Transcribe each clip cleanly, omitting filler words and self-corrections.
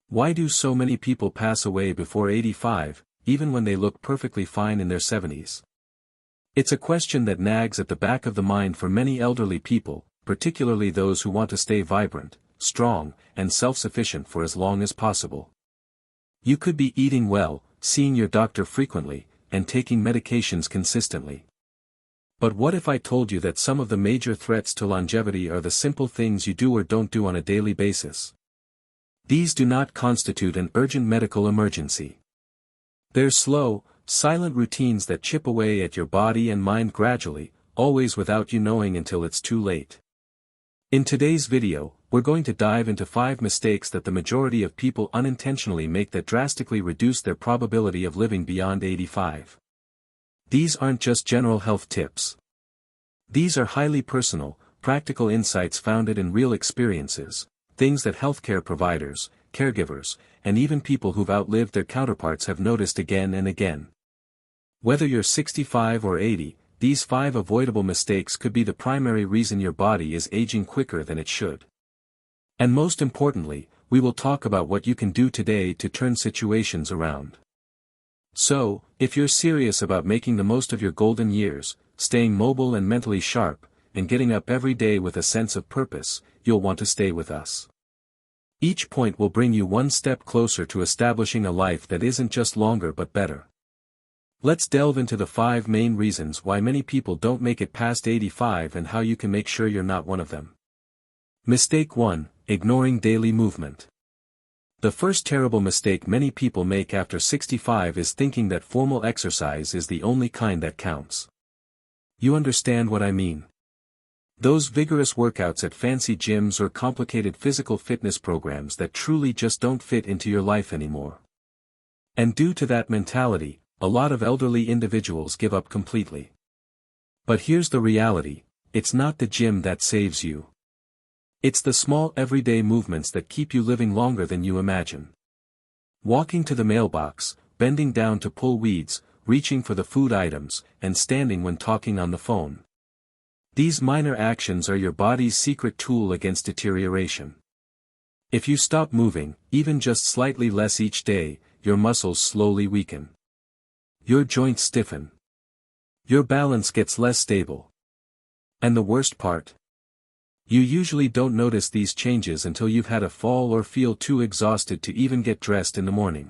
Why do so many people pass away before 85, even when they look perfectly fine in their 70s? It's a question that nags at the back of the mind for many elderly people, particularly those who want to stay vibrant, strong, and self-sufficient for as long as possible. You could be eating well, seeing your doctor frequently, and taking medications consistently. But what if I told you that some of the major threats to longevity are the simple things you do or don't do on a daily basis? These do not constitute an urgent medical emergency. They're slow, silent routines that chip away at your body and mind gradually, always without you knowing until it's too late. In today's video, we're going to dive into 5 mistakes that the majority of people unintentionally make that drastically reduce their probability of living beyond 85. These aren't just general health tips. These are highly personal, practical insights founded in real experiences, things that healthcare providers, caregivers, and even people who've outlived their counterparts have noticed again and again. Whether you're 65 or 80, these 5 avoidable mistakes could be the primary reason your body is aging quicker than it should. And most importantly, we will talk about what you can do today to turn situations around. So, if you're serious about making the most of your golden years, staying mobile and mentally sharp, and getting up every day with a sense of purpose, you'll want to stay with us. Each point will bring you one step closer to establishing a life that isn't just longer but better. Let's delve into the 5 main reasons why many people don't make it past 85 and how you can make sure you're not one of them. Mistake 1: Ignoring daily movement. The first terrible mistake many people make after 65 is thinking that formal exercise is the only kind that counts. You understand what I mean? Those vigorous workouts at fancy gyms or complicated physical fitness programs that truly just don't fit into your life anymore. And due to that mentality, a lot of elderly individuals give up completely. But here's the reality: it's not the gym that saves you. It's the small everyday movements that keep you living longer than you imagine. Walking to the mailbox, bending down to pull weeds, reaching for the food items, and standing when talking on the phone. These minor actions are your body's secret tool against deterioration. If you stop moving, even just slightly less each day, your muscles slowly weaken. Your joints stiffen. Your balance gets less stable. And the worst part? You usually don't notice these changes until you've had a fall or feel too exhausted to even get dressed in the morning.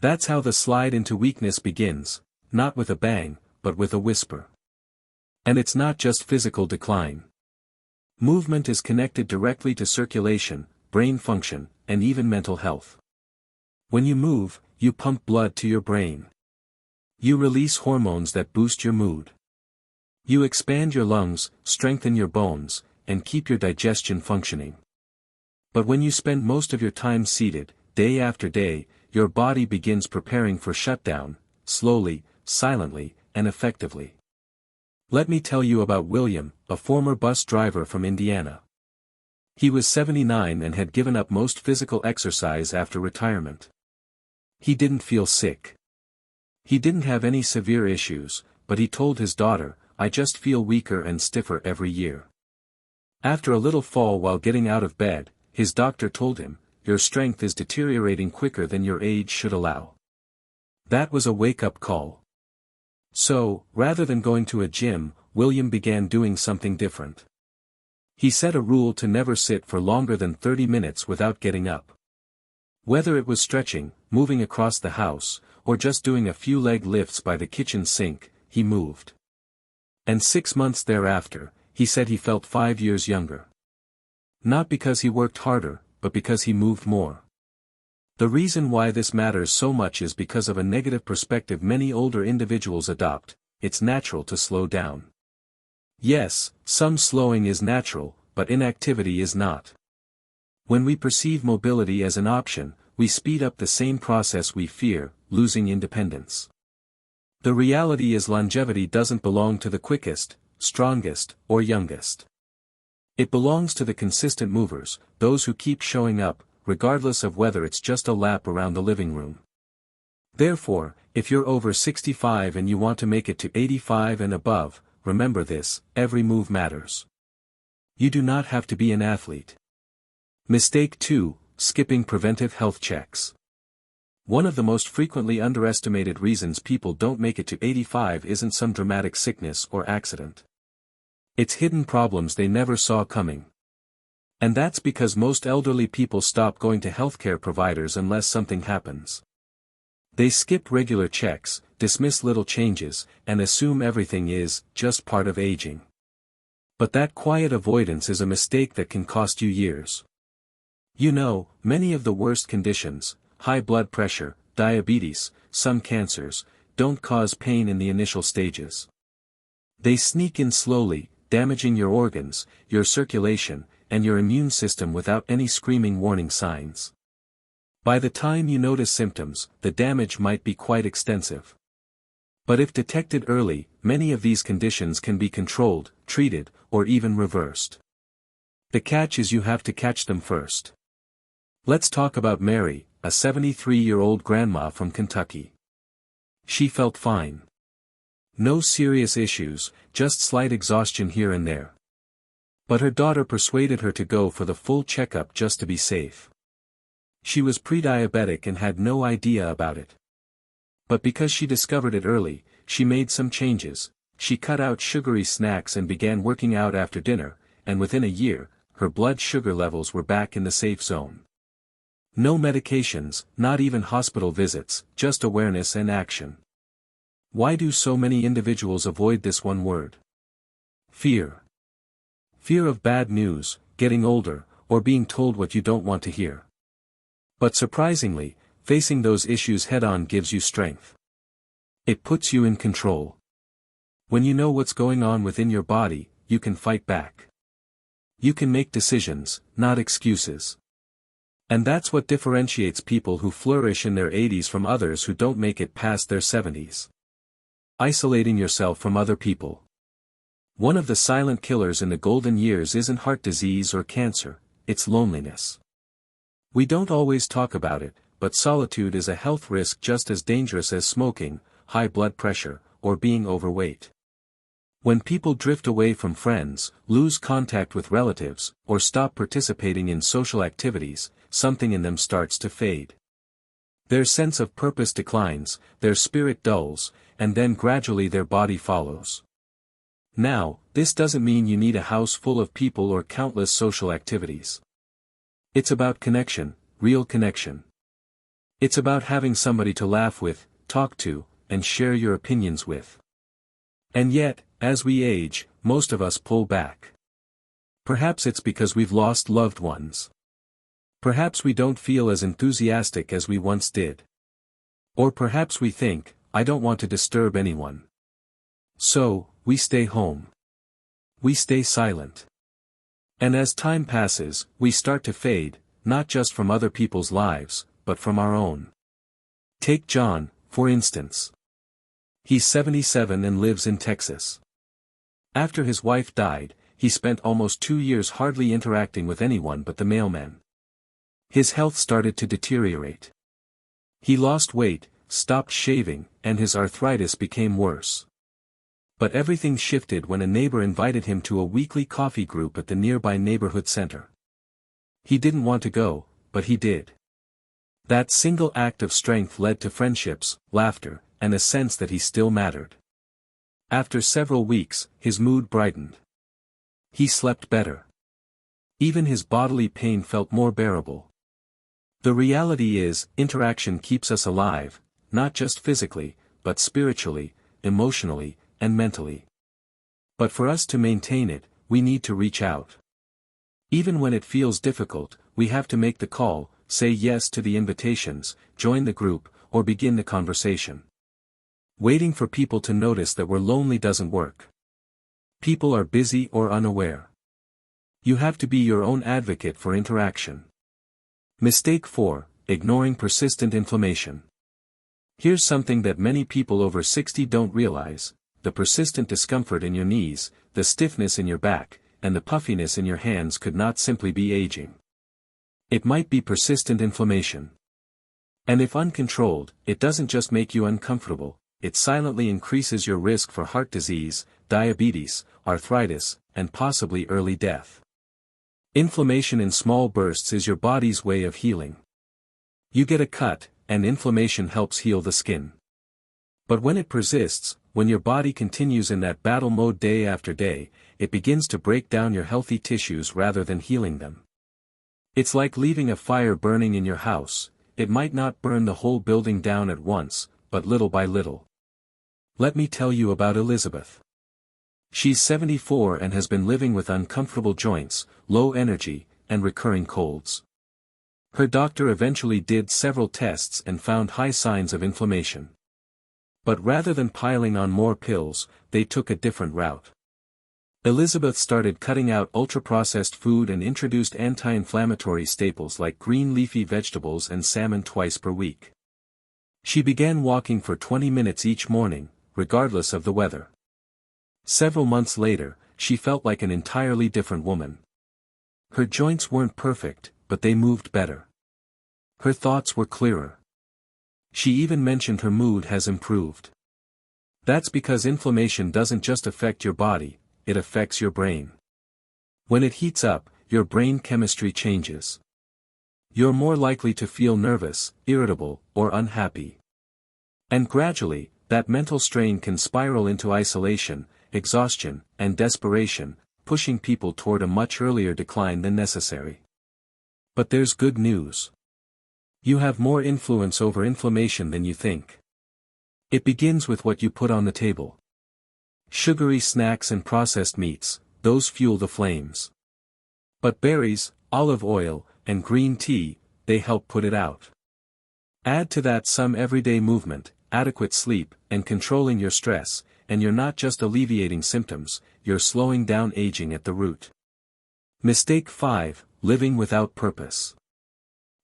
That's how the slide into weakness begins, not with a bang, but with a whisper. And it's not just physical decline. Movement is connected directly to circulation, brain function, and even mental health. When you move, you pump blood to your brain. You release hormones that boost your mood. You expand your lungs, strengthen your bones, and keep your digestion functioning. But when you spend most of your time seated, day after day, your body begins preparing for shutdown, slowly, silently, and effectively. Let me tell you about William, a former bus driver from Indiana. He was 79 and had given up most physical exercise after retirement. He didn't feel sick. He didn't have any severe issues, but he told his daughter, "I just feel weaker and stiffer every year." After a little fall while getting out of bed, his doctor told him, "Your strength is deteriorating quicker than your age should allow." That was a wake-up call. So, rather than going to a gym, William began doing something different. He set a rule to never sit for longer than 30 minutes without getting up. Whether it was stretching, moving across the house, or just doing a few leg lifts by the kitchen sink, he moved. And 6 months thereafter, he said he felt 5 years younger. Not because he worked harder, but because he moved more. The reason why this matters so much is because of a negative perspective many older individuals adopt: it's natural to slow down. Yes, some slowing is natural, but inactivity is not. When we perceive mobility as an option, we speed up the same process we fear, losing independence. The reality is longevity doesn't belong to the quickest, strongest, or youngest. It belongs to the consistent movers, those who keep showing up, regardless of whether it's just a lap around the living room. Therefore, if you're over 65 and you want to make it to 85 and above, remember this: every move matters. You do not have to be an athlete. Mistake 2: skipping preventive health checks. One of the most frequently underestimated reasons people don't make it to 85 isn't some dramatic sickness or accident. It's hidden problems they never saw coming. And that's because most elderly people stop going to healthcare providers unless something happens. They skip regular checks, dismiss little changes, and assume everything is just part of aging. But that quiet avoidance is a mistake that can cost you years. You know, many of the worst conditions, high blood pressure, diabetes, some cancers, don't cause pain in the initial stages. They sneak in slowly, damaging your organs, your circulation, and your immune system without any screaming warning signs. By the time you notice symptoms, the damage might be quite extensive. But if detected early, many of these conditions can be controlled, treated, or even reversed. The catch is you have to catch them first. Let's talk about Mary, a 73-year-old grandma from Kentucky. She felt fine. No serious issues, just slight exhaustion here and there. But her daughter persuaded her to go for the full checkup just to be safe. She was pre-diabetic and had no idea about it. But because she discovered it early, she made some changes. She cut out sugary snacks and began working out after dinner, and within a year, her blood sugar levels were back in the safe zone. No medications, not even hospital visits, just awareness and action. Why do so many individuals avoid this one word? Fear. Fear of bad news, getting older, or being told what you don't want to hear. But surprisingly, facing those issues head-on gives you strength. It puts you in control. When you know what's going on within your body, you can fight back. You can make decisions, not excuses. And that's what differentiates people who flourish in their 80s from others who don't make it past their 70s. Isolating yourself from other people. One of the silent killers in the golden years isn't heart disease or cancer, it's loneliness. We don't always talk about it, but solitude is a health risk just as dangerous as smoking, high blood pressure, or being overweight. When people drift away from friends, lose contact with relatives, or stop participating in social activities, something in them starts to fade. Their sense of purpose declines, their spirit dulls, and then gradually their body follows. Now, this doesn't mean you need a house full of people or countless social activities. It's about connection, real connection. It's about having somebody to laugh with, talk to, and share your opinions with. And yet, as we age, most of us pull back. Perhaps it's because we've lost loved ones. Perhaps we don't feel as enthusiastic as we once did. Or perhaps we think, I don't want to disturb anyone. So, we stay home. We stay silent. And as time passes, we start to fade, not just from other people's lives, but from our own. Take John, for instance. He's 77 and lives in Texas. After his wife died, he spent almost 2 years hardly interacting with anyone but the mailman. His health started to deteriorate. He lost weight, stopped shaving, and his arthritis became worse. But everything shifted when a neighbor invited him to a weekly coffee group at the nearby neighborhood center. He didn't want to go, but he did. That single act of strength led to friendships, laughter, and a sense that he still mattered. After several weeks, his mood brightened. He slept better. Even his bodily pain felt more bearable. The reality is, interaction keeps us alive, not just physically, but spiritually, emotionally, and mentally. But for us to maintain it, we need to reach out. Even when it feels difficult, we have to make the call, say yes to the invitations, join the group, or begin the conversation. Waiting for people to notice that we're lonely doesn't work. People are busy or unaware. You have to be your own advocate for interaction. Mistake 4, ignoring persistent inflammation. Here's something that many people over 60 don't realize: the persistent discomfort in your knees, the stiffness in your back, and the puffiness in your hands could not simply be aging. It might be persistent inflammation. And if uncontrolled, it doesn't just make you uncomfortable, it silently increases your risk for heart disease, diabetes, arthritis, and possibly early death. Inflammation in small bursts is your body's way of healing. You get a cut, and inflammation helps heal the skin. But when it persists, when your body continues in that battle mode day after day, it begins to break down your healthy tissues rather than healing them. It's like leaving a fire burning in your house. It might not burn the whole building down at once, but little by little. Let me tell you about Elizabeth. She's 74 and has been living with uncomfortable joints, low energy, and recurring colds. Her doctor eventually did several tests and found high signs of inflammation. But rather than piling on more pills, they took a different route. Elizabeth started cutting out ultra-processed food and introduced anti-inflammatory staples like green leafy vegetables and salmon twice per week. She began walking for 20 minutes each morning, regardless of the weather. Several months later, she felt like an entirely different woman. Her joints weren't perfect, but they moved better. Her thoughts were clearer. She even mentioned her mood has improved. That's because inflammation doesn't just affect your body, it affects your brain. When it heats up, your brain chemistry changes. You're more likely to feel nervous, irritable, or unhappy. And gradually, that mental strain can spiral into isolation, exhaustion, and desperation, pushing people toward a much earlier decline than necessary. But there's good news. You have more influence over inflammation than you think. It begins with what you put on the table. Sugary snacks and processed meats, those fuel the flames. But berries, olive oil, and green tea, they help put it out. Add to that some everyday movement, adequate sleep, and controlling your stress, and you're not just alleviating symptoms, you're slowing down aging at the root. Mistake 5, living without purpose.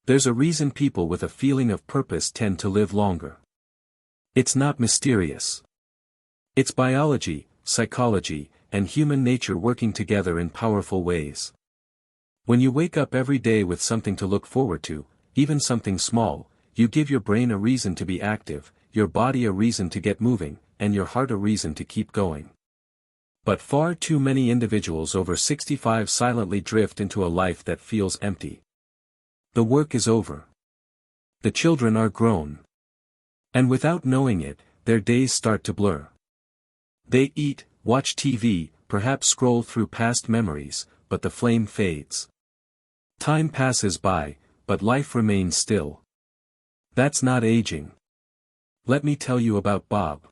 There's a reason people with a feeling of purpose tend to live longer. It's not mysterious. It's biology, psychology, and human nature working together in powerful ways. When you wake up every day with something to look forward to, even something small, you give your brain a reason to be active, your body a reason to get moving, and your heart a reason to keep going. But far too many individuals over 65 silently drift into a life that feels empty. The work is over. The children are grown. And without knowing it, their days start to blur. They eat, watch TV, perhaps scroll through past memories, but the flame fades. Time passes by, but life remains still. That's not aging. Let me tell you about Bob.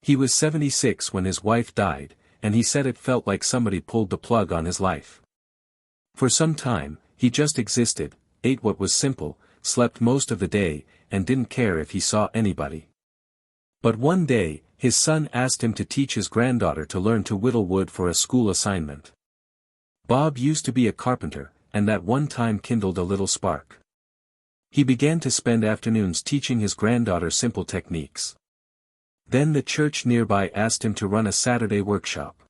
He was 76 when his wife died, and he said it felt like somebody pulled the plug on his life. For some time, he just existed, ate what was simple, slept most of the day, and didn't care if he saw anybody. But one day, his son asked him to teach his granddaughter to learn to whittle wood for a school assignment. Bob used to be a carpenter, and that one time kindled a little spark. He began to spend afternoons teaching his granddaughter simple techniques. Then the church nearby asked him to run a Saturday workshop.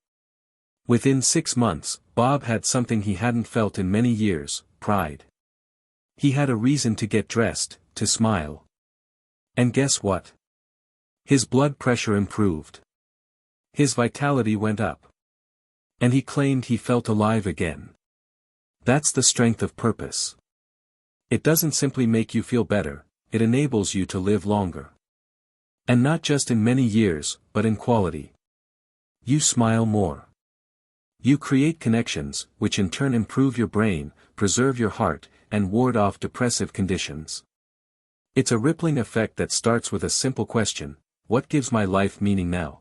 Within 6 months, Bob had something he hadn't felt in many years, pride. He had a reason to get dressed, to smile. And guess what? His blood pressure improved. His vitality went up. And he claimed he felt alive again. That's the strength of purpose. It doesn't simply make you feel better, it enables you to live longer. And not just in many years, but in quality. You smile more. You create connections, which in turn improve your brain, preserve your heart, and ward off depressive conditions. It's a rippling effect that starts with a simple question: what gives my life meaning now?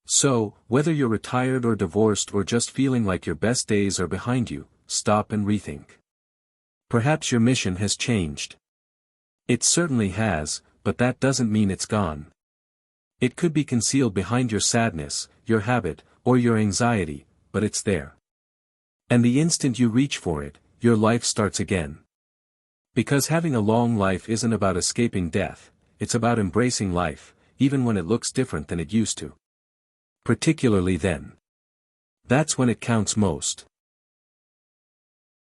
So, whether you're retired or divorced or just feeling like your best days are behind you, stop and rethink. Perhaps your mission has changed. It certainly has, but that doesn't mean it's gone. It could be concealed behind your sadness, your habit, or your anxiety, but it's there. And the instant you reach for it, your life starts again. Because having a long life isn't about escaping death, it's about embracing life, even when it looks different than it used to. Particularly then. That's when it counts most.